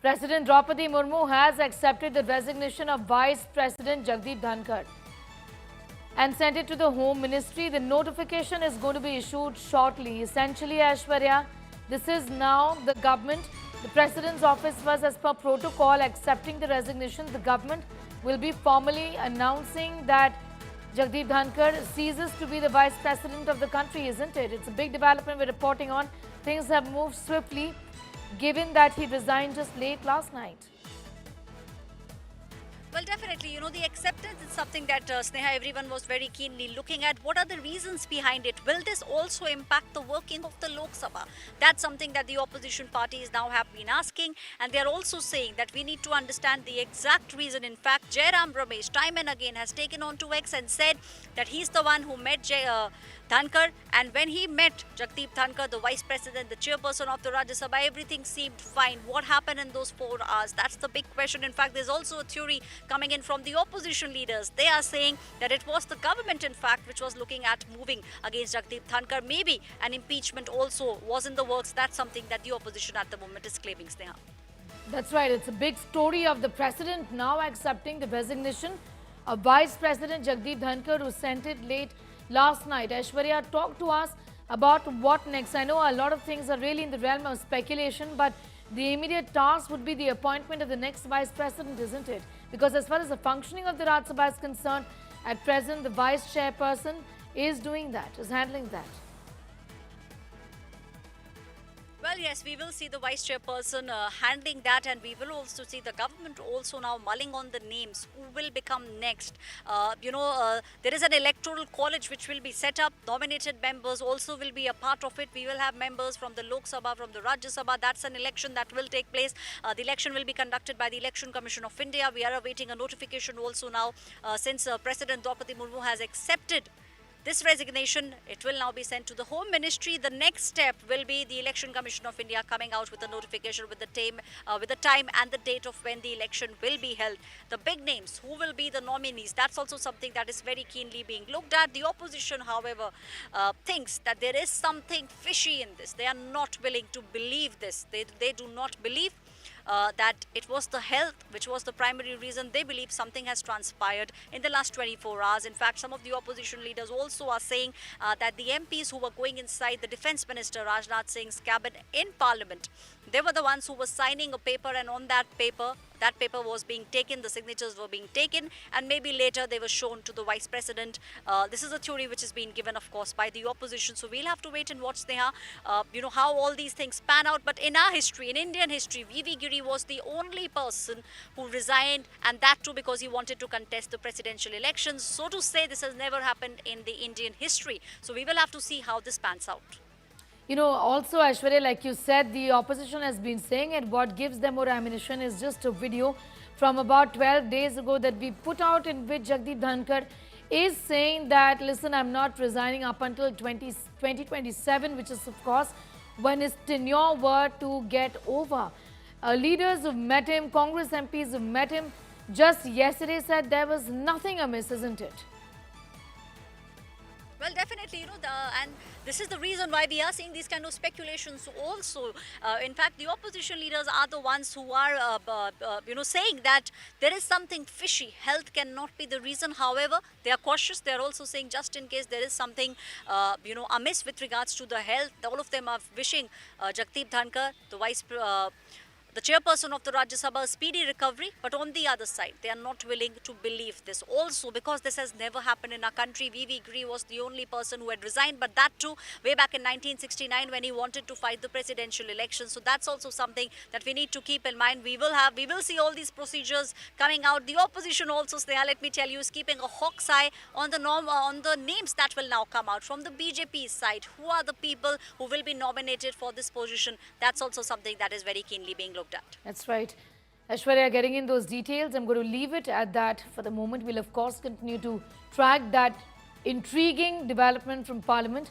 President Draupadi Murmu has accepted the resignation of Vice President Jagdeep Dhankar and sent it to the Home Ministry. The notification is going to be issued shortly. Essentially, Aishwarya, this is now the government. The President's office was, as per protocol, accepting the resignation. The government will be formally announcing that Jagdeep Dhankar ceases to be the Vice President of the country, isn't it? It's a big development we're reporting on. Things have moved swiftly, given that he resigned just late last night. Well, definitely, the acceptance is something that Sneha, everyone was very keenly looking at. What are the reasons behind it? Will this also impact the working of the Lok Sabha? That's something that the opposition parties now have been asking, and they are also saying that we need to understand the exact reason. In fact, Jairam Ramesh time and again has taken on to X and said that he's the one who met Dhankar, and when he met Jagdeep Dhankar, the Vice President, the Chairperson of the Rajya Sabha, everything seemed fine. What happened in those 4 hours? That's the big question. In fact, there's also a theory coming in from the opposition leaders. They are saying that it was the government, in fact, which was looking at moving against Jagdeep Dhankar. Maybe an impeachment also was in the works. That's something that the opposition at the moment is claiming, Sneha. That's right. It's a big story of the President now accepting the resignation of Vice President Jagdeep Dhankar, who sent it late last night. Aishwarya, talk to us about what next. I know a lot of things are really in the realm of speculation, but the immediate task would be the appointment of the next Vice President, isn't it? Because as far as the functioning of the Rajya Sabha is concerned, at present the Vice Chairperson is doing that, is handling that. Well, yes, we will see the Vice Chairperson handling that, and we will also see the government also now mulling on the names who will become next. There is an electoral college which will be set up. Nominated members also will be a part of it. We will have members from the Lok Sabha, from the Rajya Sabha. That's an election that will take place. The election will be conducted by the Election Commission of India. We are awaiting a notification also now since President Draupadi Murmu has accepted this resignation. It will now be sent to the Home Ministry. The next step will be the Election Commission of India coming out with a notification with the time and the date of when the election will be held. The big names, who will be the nominees, that's also something that is very keenly being looked at. The opposition, however, thinks that there is something fishy in this. They are not willing to believe this. They do not believe that it was the health which was the primary reason. They believe something has transpired in the last 24 hours. In fact, some of the opposition leaders also are saying that the MPs who were going inside the Defence Minister Rajnath Singh's cabin in Parliament, they were the ones who were signing a paper, and on that paper was being taken, the signatures were being taken, and maybe later they were shown to the Vice President. This is a theory which has been given, of course, by the opposition. So we'll have to wait and watch, Sneha, how all these things pan out. But in our history, in Indian history, V.V. Giri was the only person who resigned, and that too because he wanted to contest the presidential elections. So to say, this has never happened in the Indian history. So we will have to see how this pans out. Also, Aishwarya, like you said, the opposition has been saying, and what gives them more ammunition is just a video from about 12 days ago that we put out, in which Jagdeep Dhankar is saying that, listen, I'm not resigning up until 2027, which is, of course, when his tenure were to get over. Leaders who've met him, Congress MPs who've met him just yesterday said there was nothing amiss, isn't it? Well, definitely, and this is the reason why we are seeing these kind of speculations also. In fact, the opposition leaders are the ones who are, saying that there is something fishy. Health cannot be the reason. However, they are cautious. They are also saying just in case there is something, amiss with regards to the health. All of them are wishing Jagdeep Dhankar, the chairperson of the Rajya Sabha, a speedy recovery. But on the other side, they are not willing to believe this. Also, because this has never happened in our country. V.V. Giri was the only person who had resigned, but that too way back in 1969 when he wanted to fight the presidential election. So that's also something that we need to keep in mind. We will see all these procedures coming out. The opposition also, Sneha, let me tell you, is keeping a hawk's eye on the names that will now come out from the BJP side. Who are the people who will be nominated for this position? That's also something that is very keenly being looked at. That's right. Aishwarya, getting in those details, I'm going to leave it at that for the moment. We'll, of course, continue to track that intriguing development from Parliament.